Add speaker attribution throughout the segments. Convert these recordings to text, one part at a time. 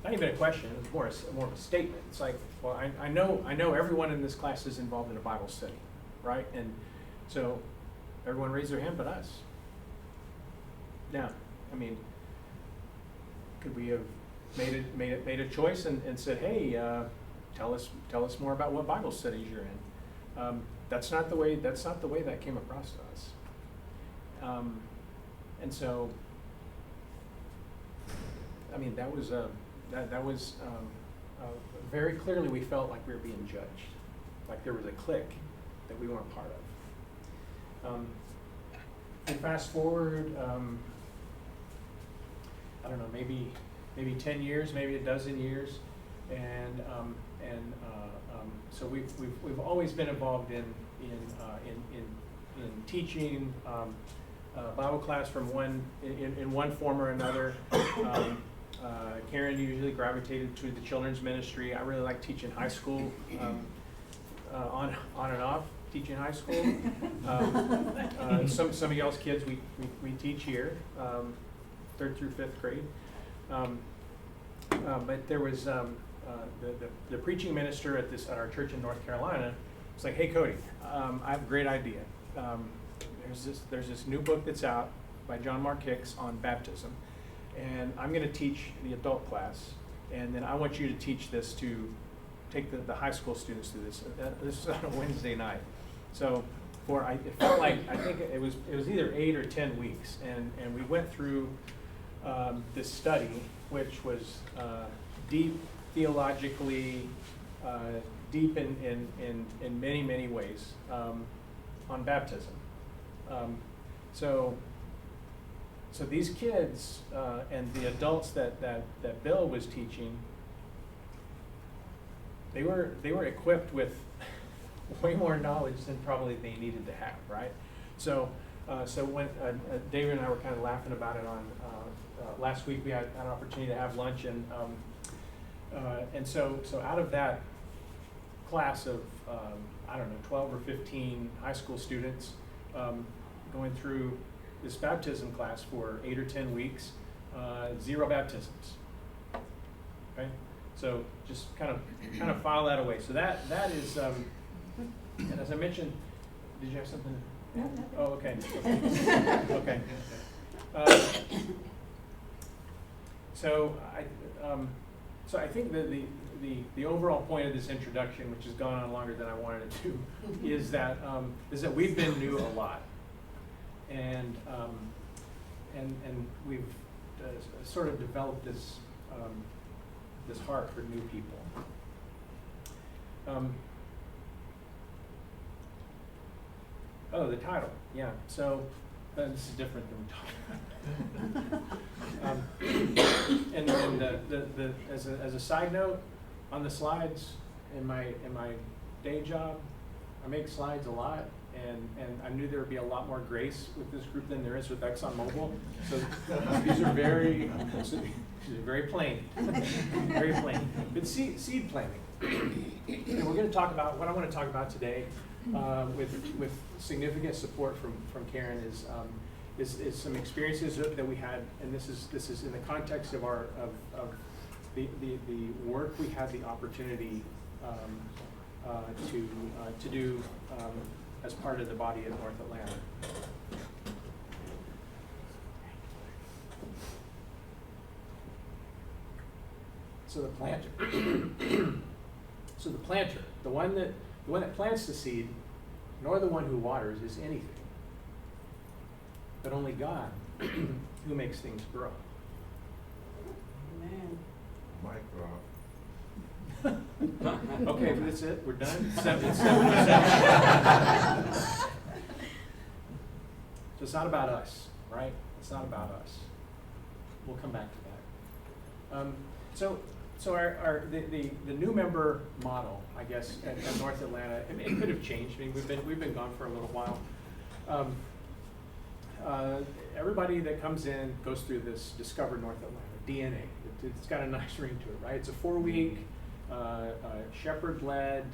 Speaker 1: not even a question, it was more of a statement. It's like, well, I know everyone in this class is involved in a Bible study, right? And so everyone raised their hand but us. Now, I mean, could we have made a choice and said, hey, tell us more about what Bible studies you're in? That's not the way that came across to us. And so, I mean, that was very clearly we felt like we were being judged, like there was a clique that we weren't part of. And fast forward, I don't know, maybe 10 years, maybe a dozen years, and so we've always been involved in teaching Bible class from in one form or another. Karen usually gravitated to the children's ministry. I really like teaching high school, on and off, teaching high school. Some of y'all's kids we teach here, 3rd through 5th grade. But there was the preaching minister at our church in North Carolina was like, hey Cody, I have a great idea. There's this new book that's out by John Mark Hicks on baptism, and I'm going to teach the adult class, and then I want you to teach this take the high school students through this. This is on a Wednesday night, so it felt like I think it was either 8 or 10 weeks, and we went through this study, which was deep theologically, deep in many ways, on baptism. So these kids and the adults that Bill was teaching, they were equipped with way more knowledge than probably they needed to have, right? So when David and I were kind of laughing about it on last week, we had an opportunity to have lunch, and so out of that class of I don't know, 12 or 15 high school students going through this baptism class for 8 or 10 weeks, 0 baptisms. Okay, so just kind of file that away. So that is, and as I mentioned, did you have something?
Speaker 2: No.
Speaker 1: Oh, okay. Okay. So I think that the overall point of this introduction, which has gone on longer than I wanted it to, is that we've been new a lot, and we've sort of developed this heart for new people. The title, yeah. So this is different than we talked about. And as a side note, on the slides in my day job, I make slides a lot, and I knew there would be a lot more grace with this group than there is with ExxonMobil. So these are very plain, very plain. But seed planting, and we're going to talk about what I want to talk about today, with significant support from Karen is some experiences that we had, and this is in the context of the work we had the opportunity to do as part of the body of North Atlanta. So the planter, the one that plants the seed, nor the one who waters is anything, but only God who makes things grow.
Speaker 2: Amen.
Speaker 3: Mic drop.
Speaker 1: Okay, that's it. We're done. 7:77. So it's not about us, right? It's not about us. We'll come back to that. So the new member model, I guess, at North Atlanta, it could have changed. I mean, we've been gone for a little while. Everybody that comes in goes through this Discover North Atlanta DNA. It's got a nice ring to it, right? It's a 4-week shepherd-led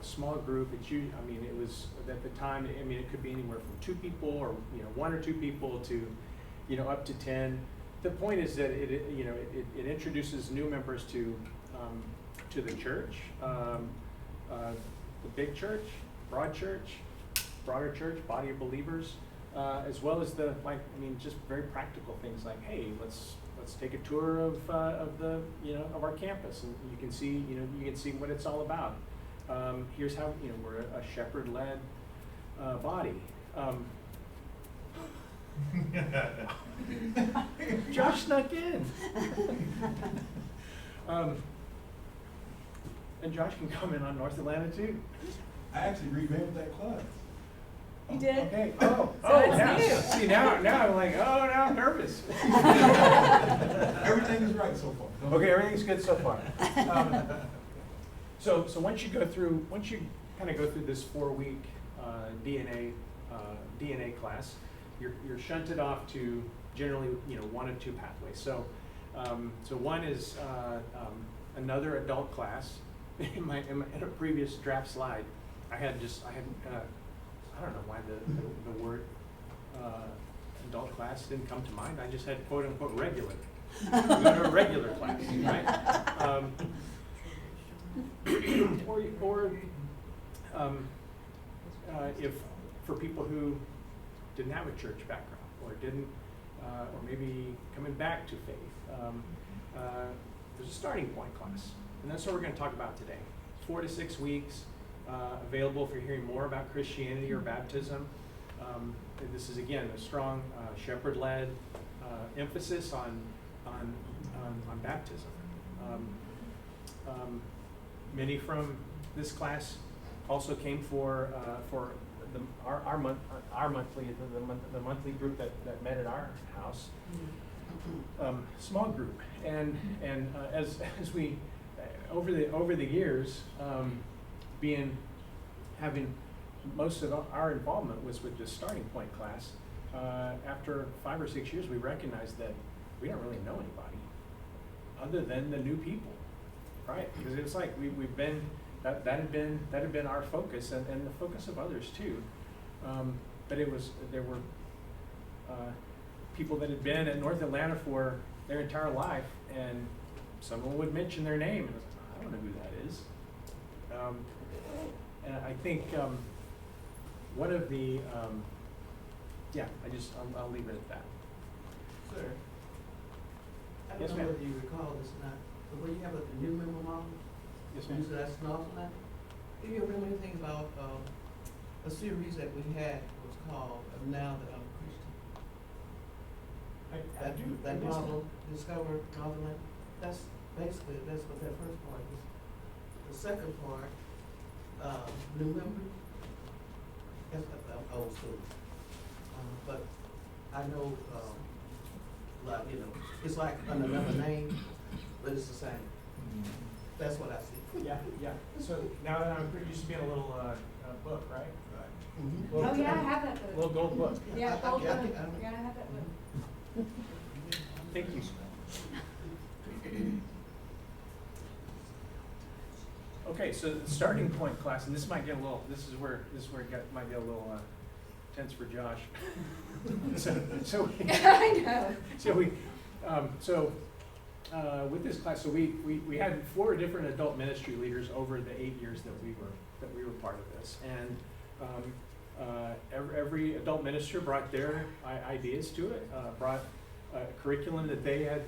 Speaker 1: small group. It was at the time. It could be anywhere from 2 people, or 1 or 2 people, to up to 10. the point is that it introduces new members to the church, the big church, broader church, body of believers, as well as just very practical things like, hey, let's take a tour of our campus, and you can see what it's all about. Here's how we're a shepherd-led body. Josh snuck in. And Josh can comment on North Atlanta too.
Speaker 2: I actually revamped that class.
Speaker 3: You did?
Speaker 1: Okay.
Speaker 3: So
Speaker 1: Now,
Speaker 3: it's
Speaker 1: see, now I'm like, now I'm nervous.
Speaker 2: Everything is right so far.
Speaker 1: Okay, everything's good so far. So once you kind of go through this 4-week DNA class, you're shunted off to generally 1 of 2 pathways. So one is another adult class. In a previous draft slide, I don't know why the word adult class didn't come to mind. I just had quote unquote regular. We go to a regular class, right? If for people who didn't have a church background or didn't, or maybe coming back to faith, there's a starting point class, and that's what we're going to talk about today. 4 to 6 weeks, available for hearing more about Christianity or baptism. This is again a strong shepherd-led emphasis on baptism. Many from this class also came for our monthly group that met at our house. Small group, and as we over the years, having most of our involvement was with this starting point class. After 5 or 6 years, we recognized that we don't really know anybody other than the new people, right? Because it's like we've been that had been our focus and the focus of others too. But there were people that had been at North Atlanta for their entire life, and someone would mention their name, and I don't know who that is. And I think one of the I'll leave it at that.
Speaker 4: Sir, I
Speaker 1: Yes,
Speaker 4: don't know
Speaker 1: ma'am.
Speaker 4: whether you recall this or not, but when you have a new member model,
Speaker 1: Yes, ma'am.
Speaker 4: usually that's North Atlanta. Do you remember anything about a series that we had was called Now That I'm a Christian?
Speaker 1: I do.
Speaker 4: That
Speaker 1: I missed
Speaker 4: model, Discover North Atlanta. That's basically what that first part is. The second part, new members. That's I'm old school. But I know, it's like another name, but it's the same. That's what I see.
Speaker 1: Yeah. So now that I'm used to being a little book, right?
Speaker 4: Right.
Speaker 1: Little-
Speaker 3: Oh, yeah, I have that book.
Speaker 1: Little gold book.
Speaker 3: Yeah,
Speaker 4: I-
Speaker 3: gold
Speaker 4: I-
Speaker 3: book.
Speaker 4: I-
Speaker 3: Yeah, I have that book.
Speaker 1: Thank you. Okay, so the starting point class, and this is where it might get a little tense for Josh.
Speaker 3: I know.
Speaker 1: With this class, so we had 4 different adult ministry leaders over the 8 years that we were part of this, and every adult minister brought their ideas to it, brought a curriculum that they had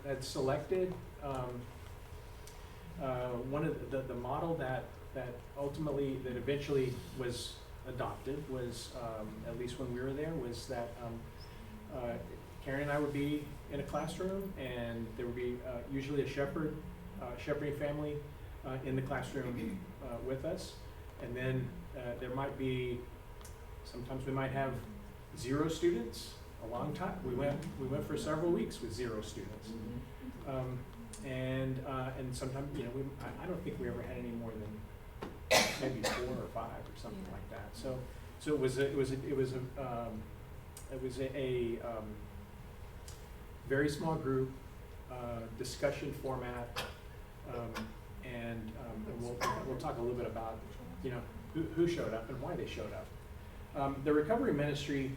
Speaker 1: had selected. One of the model that eventually was adopted was, at least when we were there, was that Karen and I would be in a classroom, and there would be usually a shepherding family in the classroom with us, and then there might be, sometimes we might have 0 students. A long time. We went for several weeks with 0 students. And sometimes, I don't think we ever had any more than maybe 4 or 5 or something like that. So it was a very small group discussion format, and we'll talk a little bit about who showed up and why they showed up. The recovery ministry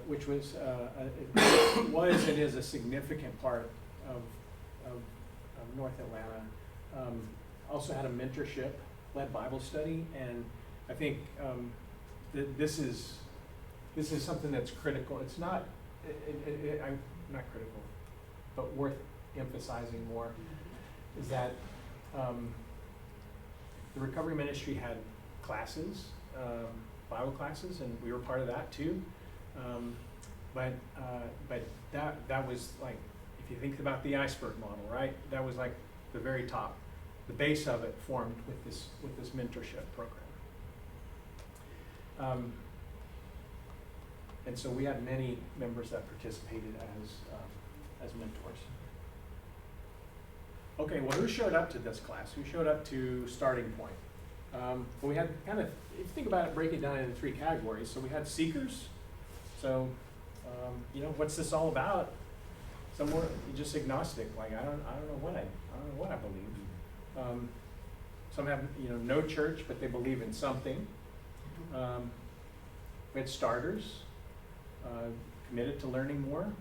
Speaker 1: which was and is a significant part of North Atlanta. Also had a mentorship-led Bible study, and I think this is something that's critical. It's not, I'm not critical, but worth emphasizing more, is that the recovery ministry had classes, Bible classes, and we were part of that too. But that was like, if you think about the iceberg model, right? That was like the very top. The base of it formed with this mentorship program. And so we had many members that participated as mentors. Okay, well, who showed up to this class? Who showed up to Starting Point? Well, we had kind of, if you think about it, break it down into 3 categories. So we had seekers. So, what's this all about? Some were just agnostic, like I don't know what I believe. Some have no church, but they believe in something. We had starters, committed to learning more,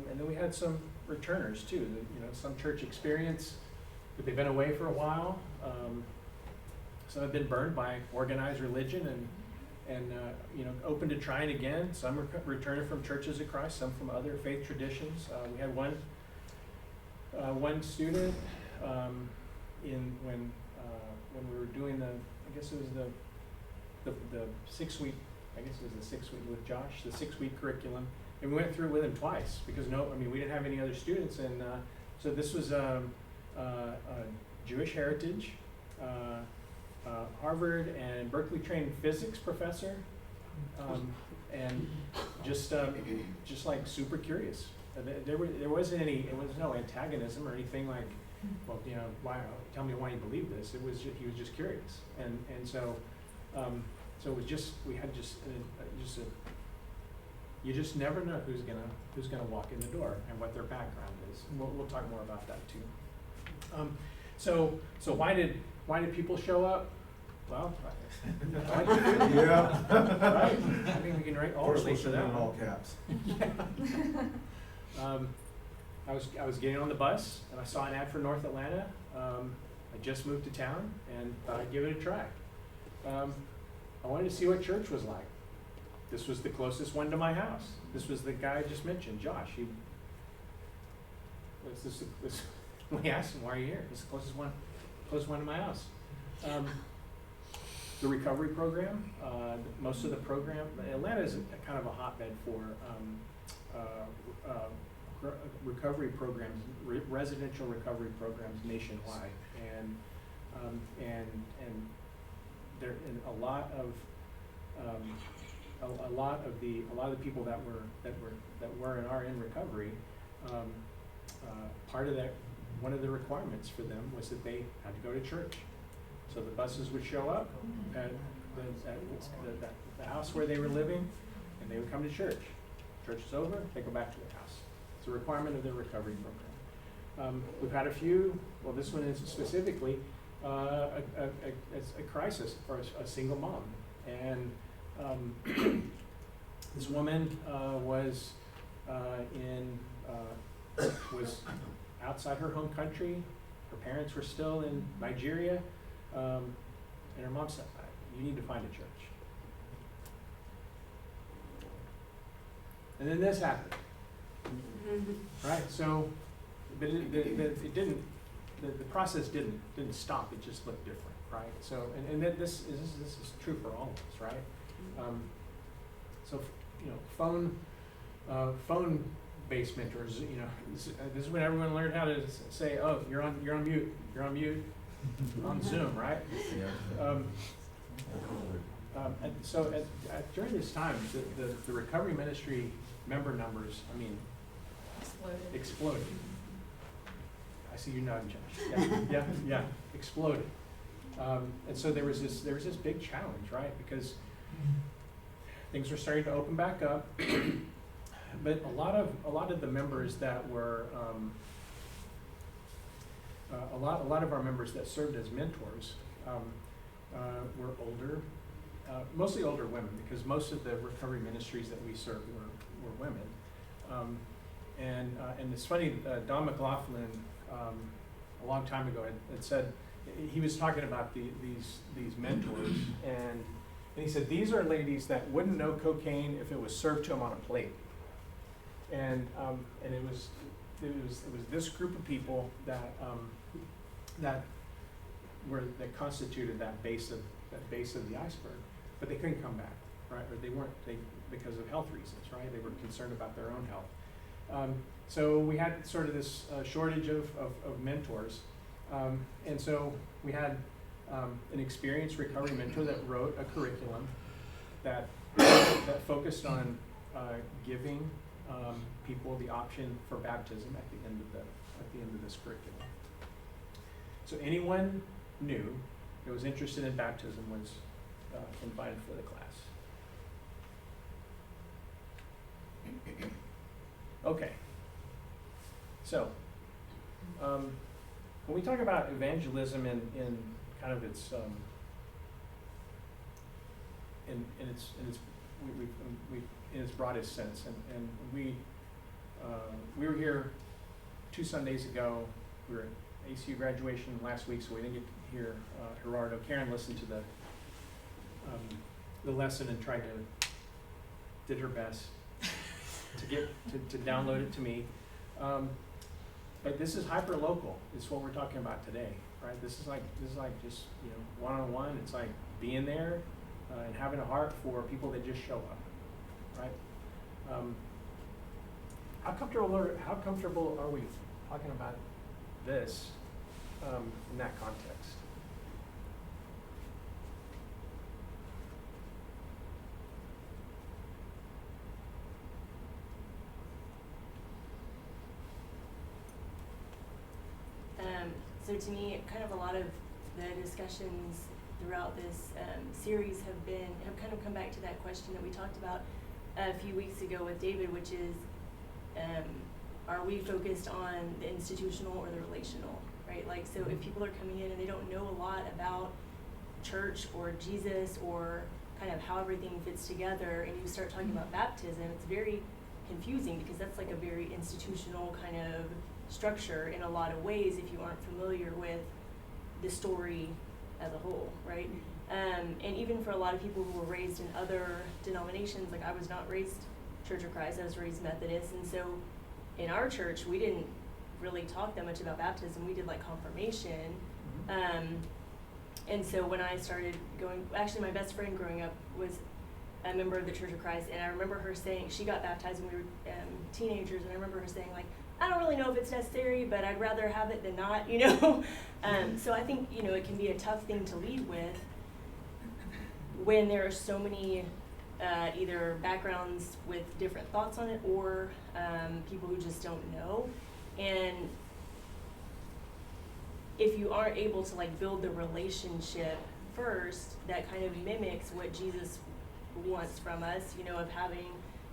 Speaker 1: and then we had some returners too. Some church experience, but they've been away for a while. Some have been burned by organized religion and open to trying again. Some returning from churches of Christ, some from other faith traditions. We had one student when we were doing I guess it was the 6-week, I guess it was the 6-week with Josh, the 6-week curriculum, and we went through it with him twice because we didn't have any other students, and so this was Jewish heritage. Harvard and Berkeley trained physics professor, and just like super curious. There was no antagonism or anything like, well, why? Tell me why you believe this. It was he was just curious, and so it was just we had you just never know who's gonna walk in the door and what their background is. We'll talk more about that too. So why did people show up? Well,
Speaker 2: Yeah.
Speaker 1: right. I mean, we can write all relate to that.
Speaker 2: In all caps.
Speaker 1: I was getting on the bus and I saw an ad for North Atlanta. I just moved to town and thought I'd give it a try. I wanted to see what church was like. This was the closest one to my house. This was the guy I just mentioned, Josh. We asked him, why are you here? It's the closest one to my house. The recovery program, most of the program, Atlanta is kind of a hotbed for recovery programs, residential recovery programs nationwide, and there in a lot of the people that were and are in recovery, part of that, one of the requirements for them was that they had to go to church. So the buses would show up at the house where they were living, and they would come to church. Church is over, they go back to their house. It's a requirement of their recovery program. We've had a few, well, this one is specifically a crisis for a single mom. And this woman was outside her home country. Her parents were still in Nigeria. And her mom said, you need to find a church. And then this happened. Right? So, but the process didn't stop, it just looked different, right? So, and this is true for all of us, right? Phone-based mentors, this is when everyone learned how to say, oh, you're on mute, on Zoom, right?
Speaker 2: Yeah.
Speaker 1: And so during this time, the recovery ministry member numbers, exploded. I see you nodding, Josh. Yeah, exploded. And so there was this big challenge, right? Because things were starting to open back up, but a lot of the members that were a lot of our members that served as mentors were older, mostly older women, because most of the recovery ministries that we served were women. And it's funny, Don McLaughlin, a long time ago, had said, he was talking about these mentors, and he said, these are ladies that wouldn't know cocaine if it was served to them on a plate. And it was this group of people that constituted that base of the iceberg, but they couldn't come back, right? Or they because of health reasons, right? They were concerned about their own health. So we had sort of this shortage of mentors, and so we had an experienced recovery mentor that wrote a curriculum that focused on giving people the option for baptism at the end of this curriculum. So anyone new that was interested in baptism was invited for the class. Okay. So when we talk about evangelism in kind of its in its broadest sense, and we were here 2 Sundays ago. We were at ACU graduation last week, so we didn't get to hear Gerardo. Karen listened to the lesson and did her best to download it to me. But this is hyper local. It's what we're talking about today, right? This is like just one-on-one. It's like being there and having a heart for people that just show up, right? How comfortable are we talking about this in that context?
Speaker 5: So to me, kind of a lot of the discussions throughout this series have kind of come back to that question that we talked about a few weeks ago with David, which is, are we focused on the institutional or the relational, right? Like, so if people are coming in and they don't know a lot about church or Jesus or kind of how everything fits together, and you start talking about baptism, it's very confusing because that's like a very institutional kind of structure in a lot of ways if you aren't familiar with the story as a whole, right? And even for a lot of people who were raised in other denominations, like I was not raised Church of Christ, I was raised Methodist, and so in our church we didn't really talk that much about baptism. We did like confirmation. And so when I started going, actually my best friend growing up was a member of the Church of Christ, and I remember her saying, she got baptized when we were teenagers, and I remember her saying like, I don't really know if it's necessary, but I'd rather have it than not, So I think, it can be a tough thing to lead with when there are so many either backgrounds with different thoughts on it or people who just don't know. And if you aren't able to like build the relationship first, that kind of mimics what Jesus wants from us, of having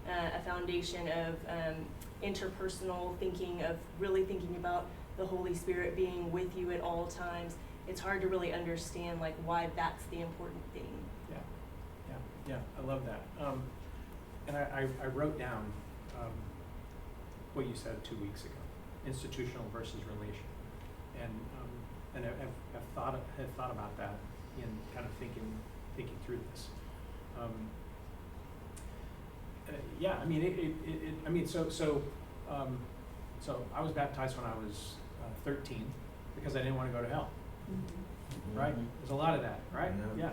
Speaker 5: a foundation of interpersonal thinking, of really thinking about the Holy Spirit being with you at all times. It's hard to really understand like why that's the important thing.
Speaker 1: Yeah, I love that. And I wrote down what you said 2 weeks ago, institutional versus relational, and I've thought about that in kind of thinking through this. So I was baptized when I was 13 because I didn't want to go to hell. Mm-hmm. Right? There's a lot of that, right? Yeah.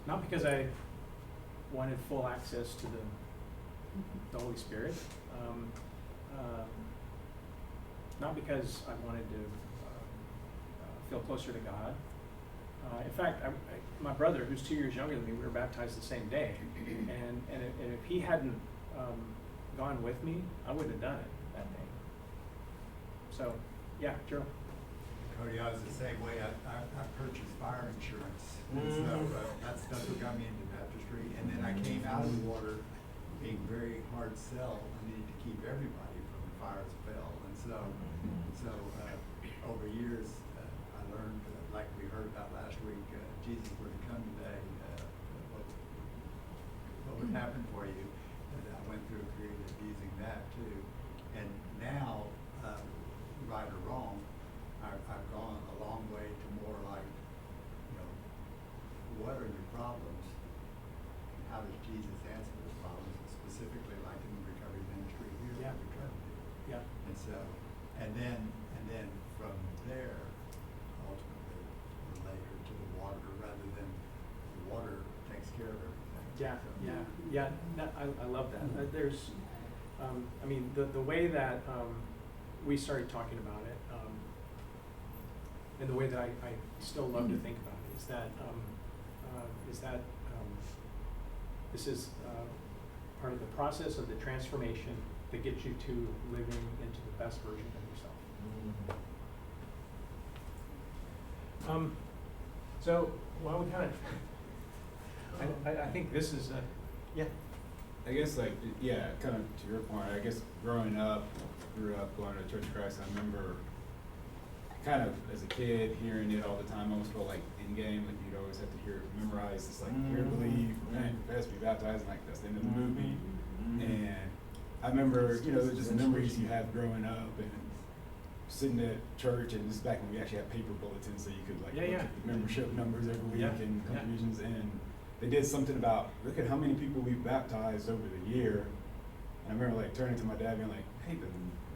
Speaker 1: Not because I wanted full access to the Holy Spirit. Not because I wanted to feel closer to God. In fact, my brother, who's 2 years younger than me, we were baptized the same day, and if he hadn't gone with me, I wouldn't have done it that day. So, yeah, Joe.
Speaker 6: Cody, I was the same way. I purchased fire insurance, and so that's what got me into baptistry. And then I came out of the water being very hard sell. I needed to keep everybody from the fire as well, and so over years I learned, like we heard about last week, Jesus were to come today. would happen for you. And I went through a period of using that too. And now, right or wrong, I've gone a long way to more like, what are your problems? And how does Jesus answer those problems? And specifically like in the recovery ministry here,
Speaker 1: Yeah.
Speaker 6: we try to do.
Speaker 1: Yeah.
Speaker 6: And so, and then from there, ultimately related to the water rather than the water takes care of everything.
Speaker 1: Yeah,
Speaker 6: So-
Speaker 1: yeah. No, I love that. There's, I mean, the way that we started talking about it, and the way that I still love to think about it is that this is part of the process of the transformation that gets you to living into the best version of yourself. So, well, we kind of, I think this is, yeah.
Speaker 7: I guess kind of to your point, I guess grew up going to Church of Christ, I remember kind of as a kid hearing it all the time, I almost felt like in game, like you'd always have to hear it memorized, it's like, hear, believe, man, confess, be baptized, and like that's the end of the movie. And I remember, there's just memories you have growing up and sitting at church, and this is back when we actually had paper bulletins, so you could like look at the membership numbers every week and contributions, and they did something about, look at how many people we've baptized over the year. And I remember like turning to my dad being like, hey, the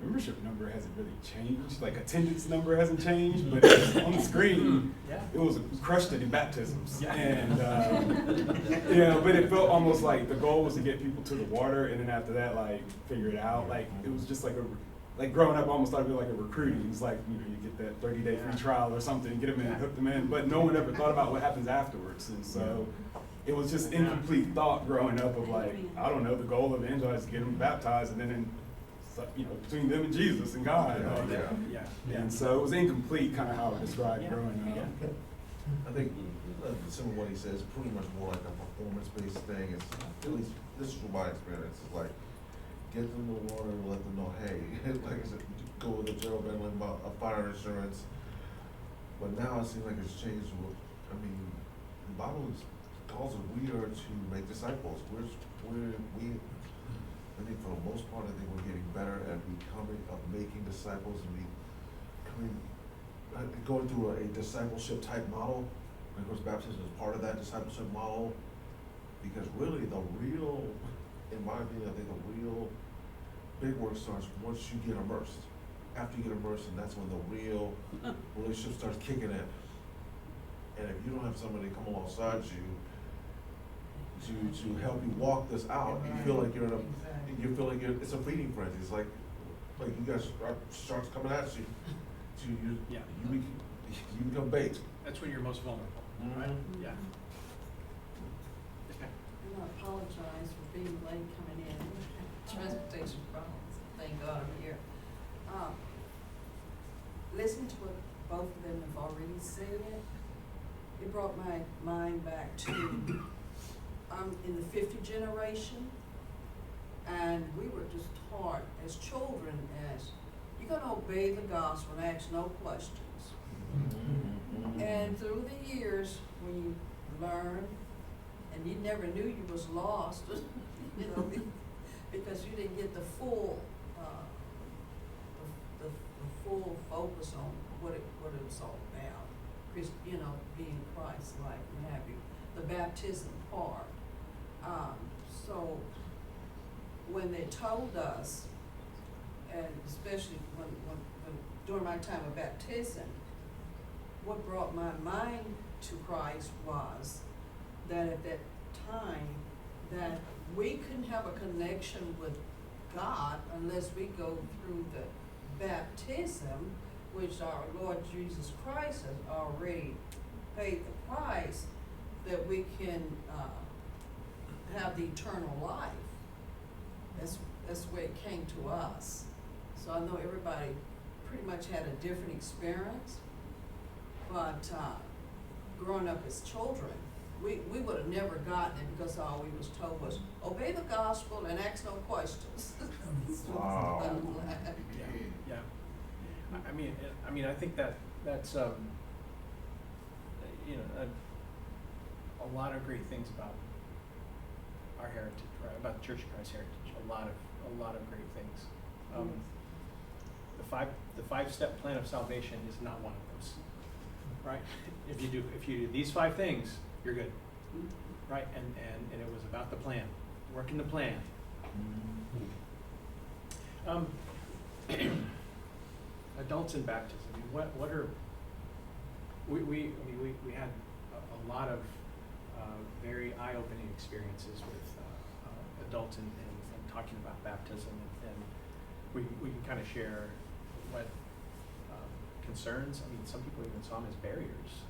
Speaker 7: membership number hasn't really changed, like attendance number hasn't changed, but on the screen, it was crushed it in baptisms. And but it felt almost like the goal was to get people to the water, and then after that, like figure it out. Like it was just like growing up, I almost thought of it like a recruiting. It's like, you get that 30-day free trial or something, get them in, hook them in, but no one ever thought about what happens afterwards. And so it was just incomplete thought growing up of like, I don't know, the goal of evangelize is to get them baptized, and then between them and Jesus and God. And so it was incomplete kind of how I described growing up.
Speaker 8: I think some of what he says pretty much more like a performance-based thing. It's, at least this is from my experience, it's like, get them the water and let them know, hey, like I said, go with the Gerald Bentley fire insurance. But now it seems like it's changed. I mean, the Bible calls us, we are to make disciples. I think for the most part, I think we're getting better at making disciples and going through a discipleship type model. And of course, baptism is part of that discipleship model. Because really, in my opinion, I think the real big work starts once you get immersed. After you get immersed, and that's when the real relationship starts kicking in. And if you don't have somebody come alongside you to help you walk this out, you feel like it's a feeding frenzy. It's like you guys are sharks coming at you. You become bait.
Speaker 1: That's when you're most vulnerable, right? Yeah.
Speaker 3: I want to apologize for being late coming in. Transportation problems, thank God I'm here. Listening to what both of them have already said, it brought my mind back to, I'm in the 50th generation, and we were just taught as children as, you're going to obey the gospel and ask no questions. And through the years, when you learn, and you never knew you was lost, because you didn't get the full, the full focus on what it was all about. Being Christ-like and have you, the baptism part. So when they told us, and especially when during my time of baptism, what brought my mind to Christ was that at that time that we couldn't have a connection with God unless we go through the baptism, which our Lord Jesus Christ has already paid the price, that we can have the eternal life. That's the way it came to us. So I know everybody pretty much had a different experience, but growing up as children, we would have never gotten it because all we was told was obey the gospel and ask no questions.
Speaker 8: Wow.
Speaker 1: Yeah. I mean, I think that's a lot of great things about our heritage, right? About the Church of Christ heritage. A lot of great things. The five-step plan of salvation is not one of those, right? If you do these 5 things, you're good, right? And it was about the plan, working the plan. Adults in baptism. I mean, what are we had a lot of very eye-opening experiences with adults and talking about baptism, and we can kind of share what concerns. I mean, some people even saw them as barriers.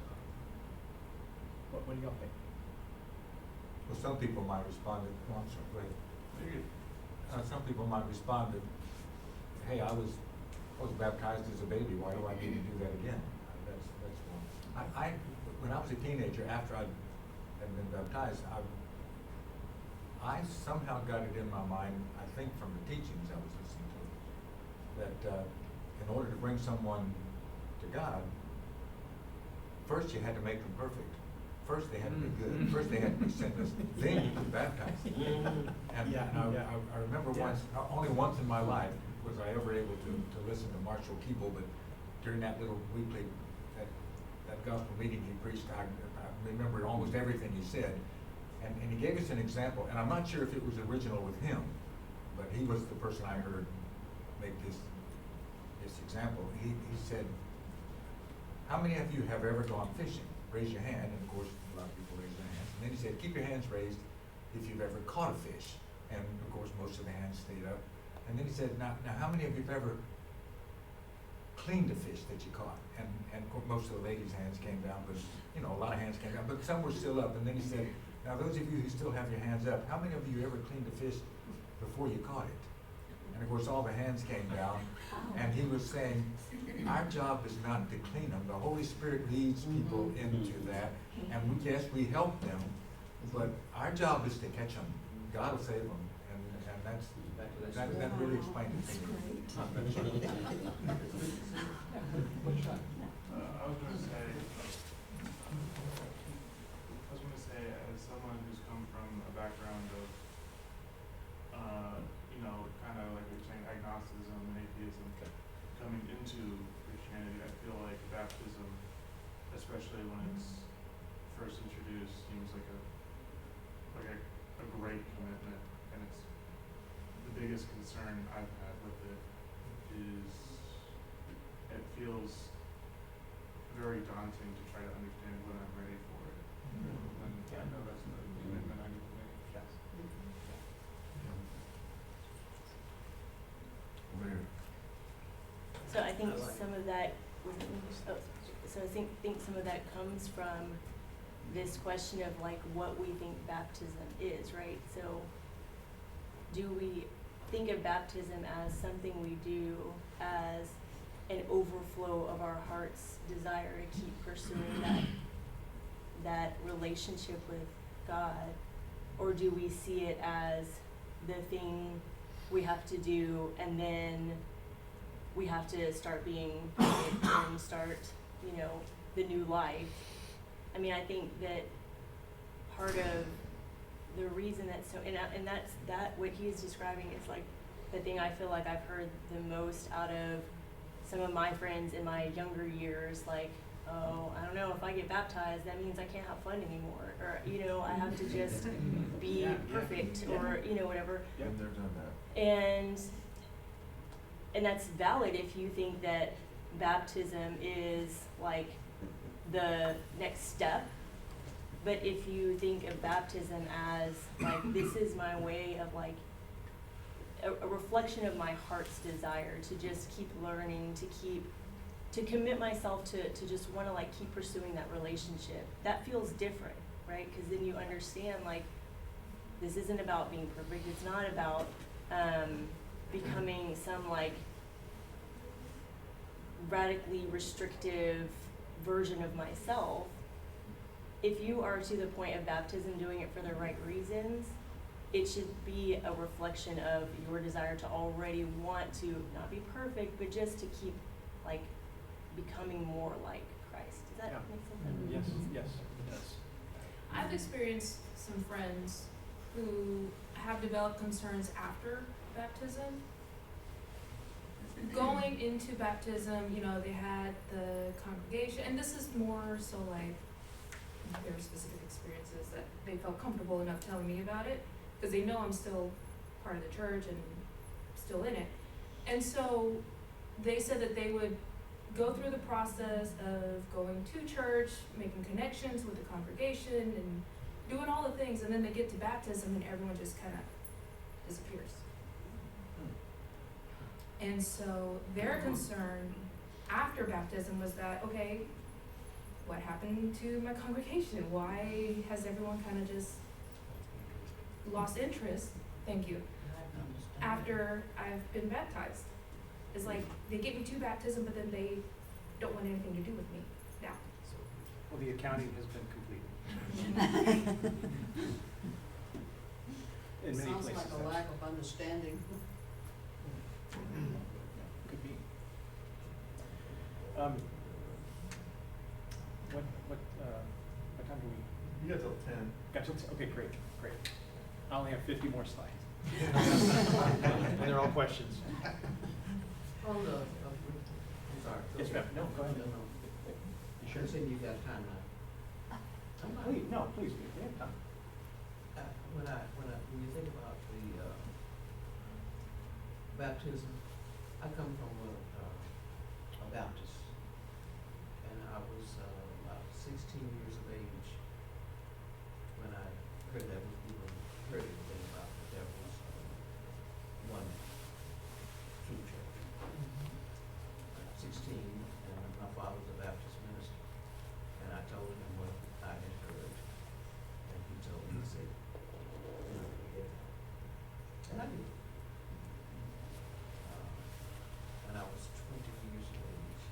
Speaker 1: What do y'all think?
Speaker 9: Well, some people might respond that, oh, I'm sorry, go ahead. Some people might respond that, hey, I was baptized as a baby, why do I need to do that again? That's one. When I was a teenager, after I had been baptized, I somehow got it in my mind, I think from the teachings I was listening to, that in order to bring someone to God, first you had to make them perfect. First they had to be good. First they had to be sinless. Then you could baptize them. And I remember only once in my life was I ever able to listen to Marshall Keeble, but during that little weekly, that gospel meeting he preached, I remember almost everything he said. And he gave us an example, and I'm not sure if it was original with him, but he was the person I heard make this example. He said, how many of you have ever gone fishing? Raise your hand, and of course a lot of people raise their hands. And then he said, keep your hands raised if you've ever caught a fish. And of course most of the hands stayed up. And then he said, now how many of you have ever cleaned a fish that you caught? And of course most of the ladies' hands came down, but a lot of hands came down, but some were still up. And then he said, now those of you who still have your hands up, how many of you ever cleaned a fish before you caught it? And of course all the hands came down, and he was saying, our job is not to clean them. The Holy Spirit leads people into that, and yes, we help them, but our job is to catch them. God will save them, and that really explained it to me.
Speaker 10: I was gonna say, as someone who's come from a background of, kind of like you're saying, agnosticism and atheism, coming into Christianity, I feel like baptism, especially when it's first introduced, seems like a great commitment, and it's the biggest concern I've had with it is it feels very daunting to try to understand when I'm ready for it. And I know that's the commitment I need to make.
Speaker 1: Yes.
Speaker 8: Over here.
Speaker 5: So I think some of that, so I think some of that comes from this question of like what we think baptism is, right? So do we think of baptism as something we do as an overflow of our heart's desire to keep pursuing that relationship with God? Or do we see it as the thing we have to do, and then we have to start being perfect and start, the new life? I mean, I think that part of the reason that's so, and that's what he is describing is like the thing I feel like I've heard the most out of some of my friends in my younger years, like, oh, I don't know, if I get baptized, that means I can't have fun anymore, or, I have to just be perfect, or, whatever.
Speaker 8: Been there, done that.
Speaker 5: And that's valid if you think that baptism is like the next step. But if you think of baptism as like, this is my way of like a reflection of my heart's desire to just keep learning, to commit myself to just want to like keep pursuing that relationship, that feels different, right? Because then you understand like this isn't about being perfect. It's not about becoming some like radically restrictive version of myself. If you are to the point of baptism doing it for the right reasons, it should be a reflection of your desire to already want to not be perfect, but just to keep like becoming more like Christ. Does that make sense?
Speaker 1: Yes, it does.
Speaker 11: I've experienced some friends who have developed concerns after baptism. Going into baptism, you know, they had the congregation, and this is more so like very specific experiences that they felt comfortable enough telling me about it, because they know I'm still part of the church and still in it. And so they said that they would go through the process of going to church, making connections with the congregation, and doing all the things, and then they get to baptism and everyone just kind of disappears. And so their concern after baptism was that, okay, what happened to my congregation? Why has everyone kind of just lost interest? Thank you. After I've been baptized. It's like they get me to baptism, but then they don't want anything to do with me now.
Speaker 1: Well, the accounting has been completed. In many
Speaker 3: Sounds
Speaker 1: places.
Speaker 3: like a lack of understanding.
Speaker 1: Could be. What time do we?
Speaker 8: You got till 10.
Speaker 1: Got till okay, great. I only have 50 more slides. And they're all questions.
Speaker 4: On the, I'm sorry.
Speaker 1: Yes, ma'am. No, go ahead.
Speaker 4: No.
Speaker 1: You sure?
Speaker 4: You're saying you got time now. I'm not.
Speaker 1: Please, no, please, we have time.
Speaker 4: When you think about the, baptism, I come from a Baptist, and I was, about 16 years of age when I heard that, even heard anything about that there was, one true church. 16, and my father was a Baptist minister, and I told him what I had heard, and he told me, he said, you know, yeah. And I did. And I was 20 years of age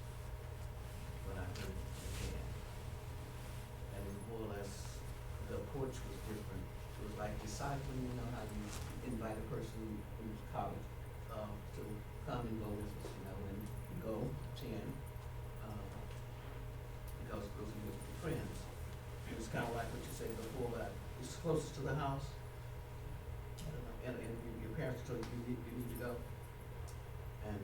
Speaker 4: when I heard it again. And it was more or less, the approach was different. It was like discipling, you know, how you invite a person who's college, to come and go with us, you know, and you go, attend, because those are your friends. It was kind of like what you said before, that it's closest to the house. I don't know, and your parents told you you need to go. And,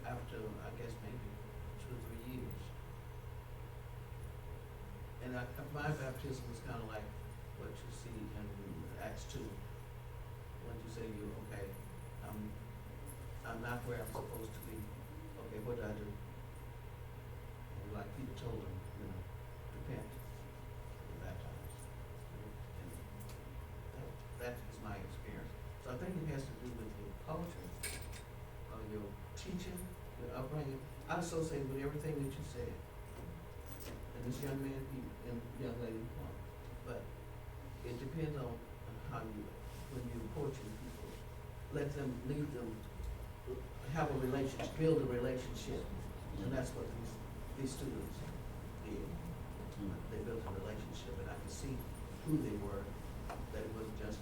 Speaker 4: after, I guess, maybe 2 or 3 years. And my baptism was kind of like what you see in Acts 2. When you say okay, I'm not where I'm supposed to be. Okay, what do I do? And like Peter told him, you know, repent, be baptized. And that is my experience. So I think it has to do with your culture, your teaching, your upbringing. I associate with everything that you said. And this young man and young lady, but it depends on how you, when you're approaching people, let them, leave them, have a relationship, build a relationship, and that's what these students did. They built a relationship, and I could see who they were, that it wasn't just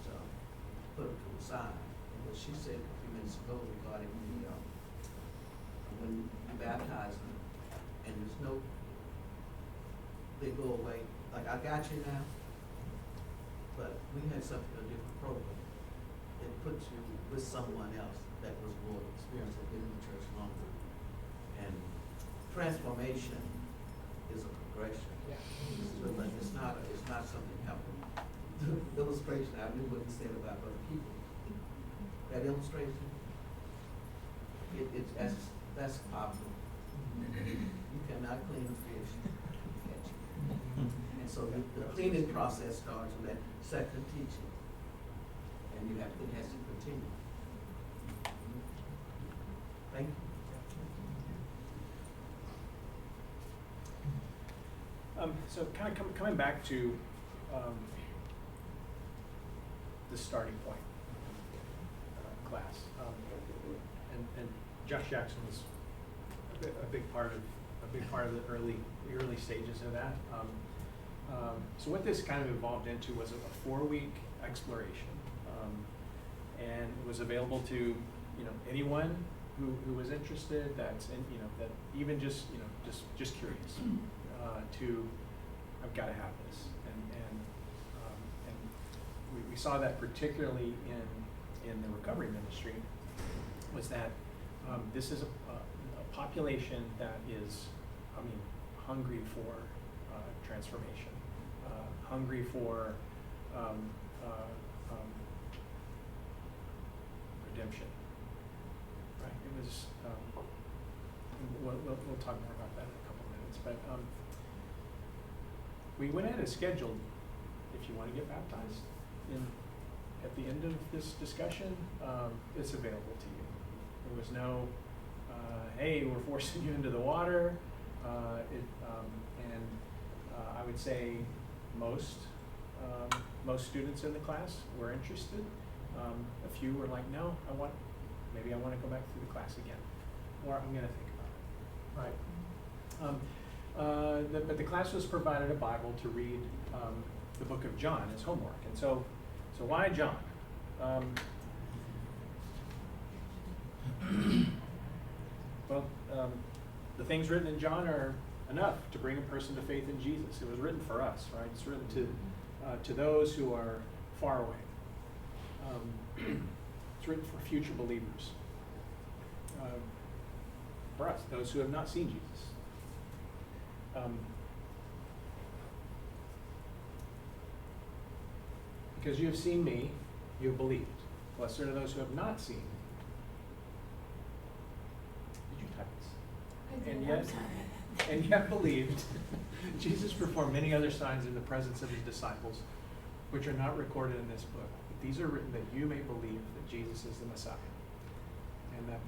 Speaker 4: put them to the side. And what she said a few minutes ago regarding the, when you baptize them, and there's no, they go away, like I got you now, but we had something, a different program. It puts you with someone else that was more experienced, had been in the church longer. And transformation is a progression.
Speaker 1: Yeah.
Speaker 4: So like it's not something happening. The illustration, I knew what he said about other people. That illustration, that's powerful. You cannot clean a fish. Catch it. And so the cleaning process starts with that second teaching. And it has to continue. Thank you.
Speaker 1: So kind of coming back to the starting point class, and Josh Jackson was a big part of the early stages of that. So what this kind of evolved into was a 4-week exploration, and it was available to anyone who was interested. That's that even just just curious to I've got to have this, and we saw that particularly in the recovery ministry, was that this is a population that is, hungry for transformation, hungry for redemption. Right? It was. We'll talk more about that in a couple of minutes, but we went ahead and scheduled. If you want to get baptized at the end of this discussion, it's available to you. There was no, hey, we're forcing you into the water. I would say most students in the class were interested. A few were like, no, maybe I want to go back through the class again, or I'm going to think about it. Right. But the class was provided a Bible to read the book of John as homework, and so why John? The things written in John are enough to bring a person to faith in Jesus. It was written for us, right? It's written to those who are far away. It's written for future believers. For us, those who have not seen Jesus. Because you have seen me, you have believed. Blessed are those who have not seen. Did you type this? And yet believed. Jesus performed many other signs in the presence of his disciples, which are not recorded in this book. But these are written that you may believe that Jesus is the Messiah, and that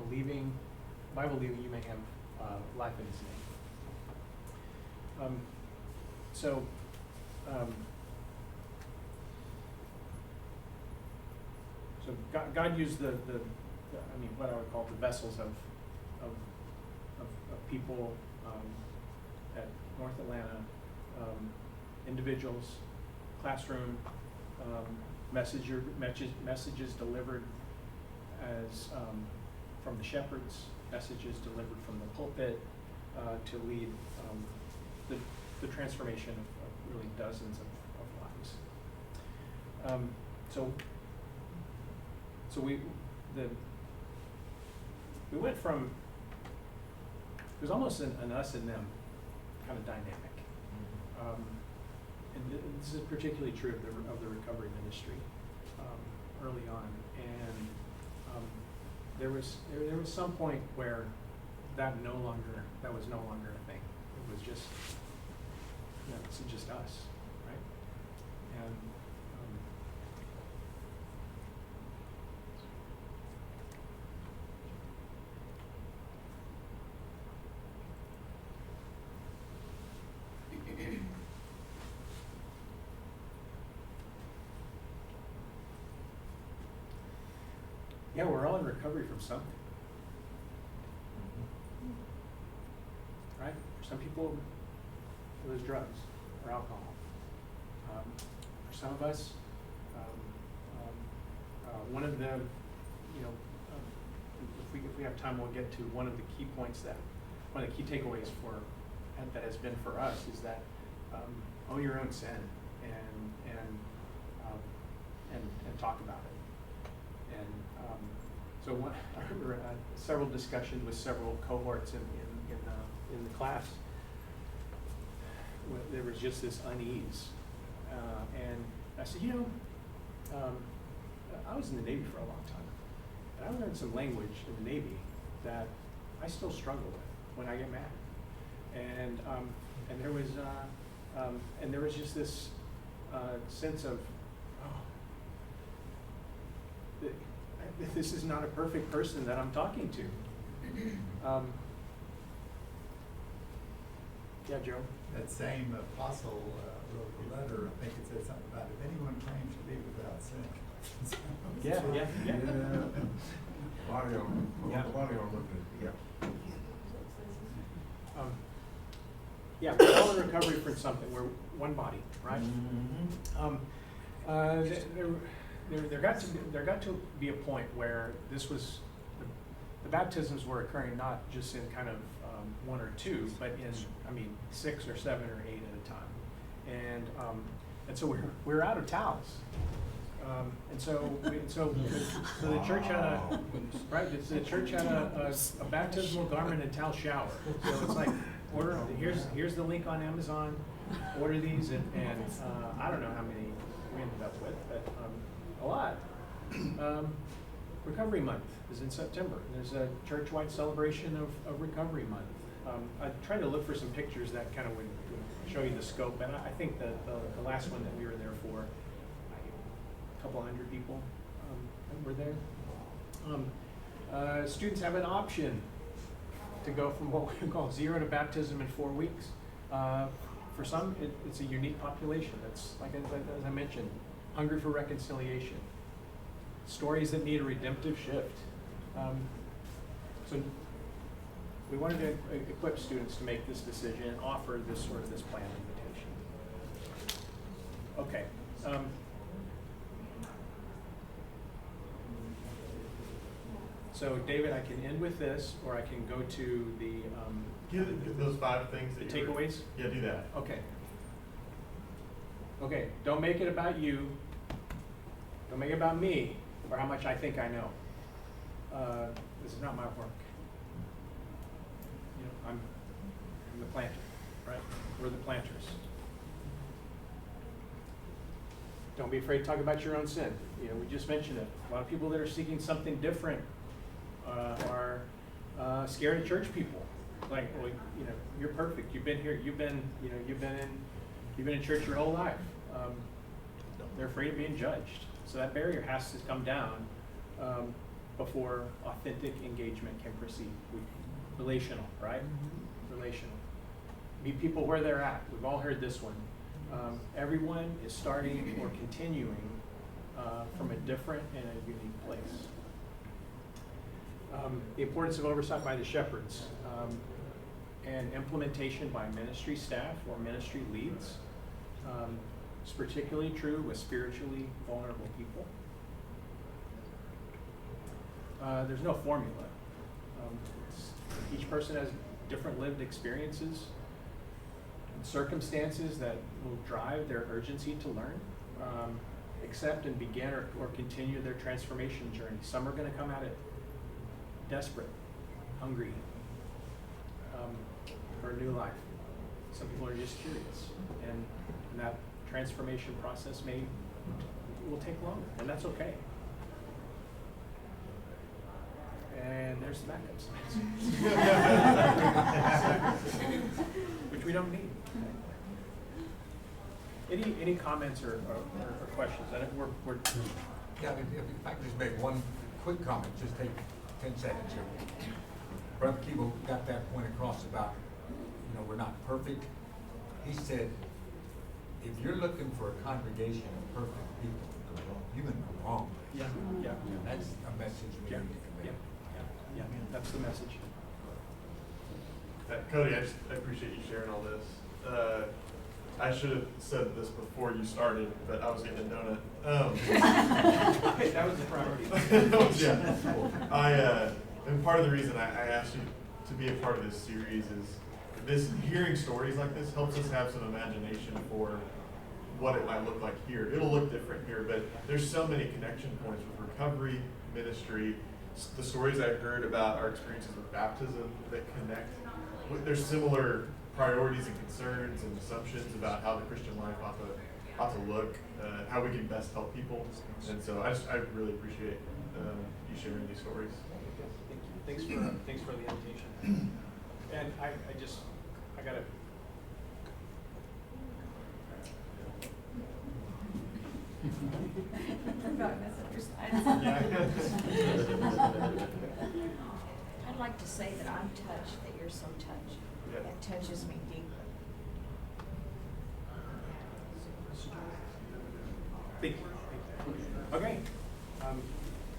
Speaker 1: by believing you may have life in his name. So God used what I would call the vessels of people at North Atlanta, individuals, classroom, messages delivered as from the shepherds, messages delivered from the pulpit to lead the transformation of really dozens of lives. So we went from, it was almost an us and them kind of dynamic. And this is particularly true of the recovery ministry early on. And there was some point where that was no longer a thing. It was just, this is just us, right? And yeah, we're all in recovery from something. Right? For some people, it was drugs or alcohol. For some of us, one of the, if we have time, we'll get to one of the key points one of the key takeaways that has been for us is that own your own sin and talk about it. And so I remember several discussions with several cohorts in the class. There was just this unease, and I said, I was in the Navy for a long time, and I learned some language in the Navy that I still struggle with when I get mad, and there was just this sense of, this is not a perfect person that I'm talking to. Yeah, Joe?
Speaker 6: That same apostle wrote a letter, I think it said something about if anyone claims to be without sin.
Speaker 1: Yeah.
Speaker 8: Body armor.
Speaker 1: Yeah, we're all in recovery from something. We're one body, right? There got to be a point where this was the baptisms were occurring not just in kind of one or two, but in 6 or 7 or 8 at a time, and so we're out of towels. And so the church had the church had a baptismal garment and towel shower. So it's like, here's the link on Amazon, order these, and I don't know how many we ended up with, but a lot. Recovery Month is in September. There's a church-wide celebration of Recovery Month. I tried to look for some pictures that kind of would show you the scope, and I think the last one that we were there for, a couple hundred people were there. Students have an option to go from what we call 0 to baptism in 4 weeks. For some, it's a unique population that's, like as I mentioned, hungry for reconciliation. Stories that need a redemptive shift. So we wanted to equip students to make this decision and offer this plan invitation. Okay. So David, I can end with this, or I can go to the
Speaker 12: Give those 5 things that you
Speaker 1: takeaways.
Speaker 12: Yeah, do that.
Speaker 1: Okay. Okay. Don't make it about you. Don't make it about me or how much I think I know. This is not my work. You know, I'm the planter, right? We're the planters. Don't be afraid to talk about your own sin. You know, we just mentioned it. A lot of people that are seeking something different are scared of church people. Like, well, you know, you're perfect. You've been here. You've been in church your whole life. They're afraid of being judged. So that barrier has to come down before authentic engagement can proceed. Relational, right? Relational. Meet people where they're at. We've all heard this one. Everyone is starting or continuing from a different and a unique place. The importance of oversight by the shepherds and implementation by ministry staff or ministry leads. It's particularly true with spiritually vulnerable people. There's no formula. Each person has different lived experiences and circumstances that will drive their urgency to learn, accept and begin or continue their transformation journey. Some are going to come at it desperate, hungry for a new life. Some people are just curious, and that transformation process will take longer, and that's okay. And there's the backups, which we don't need. Any comments or questions? I think we're
Speaker 9: Yeah, if I could just make one quick comment, just take 10 seconds here. Brother Keeble got that point across about, we're not perfect. He said, if you're looking for a congregation of perfect people, you're going to go wrong.
Speaker 1: Yeah.
Speaker 9: That's a message we need to convey.
Speaker 1: Yeah, that's the message.
Speaker 12: Cody, I appreciate you sharing all this. I should have said this before you started, but I was getting a donut.
Speaker 1: That was the priority.
Speaker 12: Yeah. And part of the reason I asked you to be a part of this series is hearing stories like this helps us have some imagination for what it might look like here. It'll look different here, but there's so many connection points with recovery, ministry, the stories I heard about our experiences with baptism that connect. There's similar priorities and concerns and assumptions about how the Christian life ought to look, how we can best help people. And so I really appreciate you sharing these stories.
Speaker 1: Thank you. Thanks for the invitation. And I gotta.
Speaker 13: I'd like to say that I'm touched that you're so touched.
Speaker 12: Yeah.
Speaker 13: That touches me deeply.
Speaker 1: Thank you. Okay.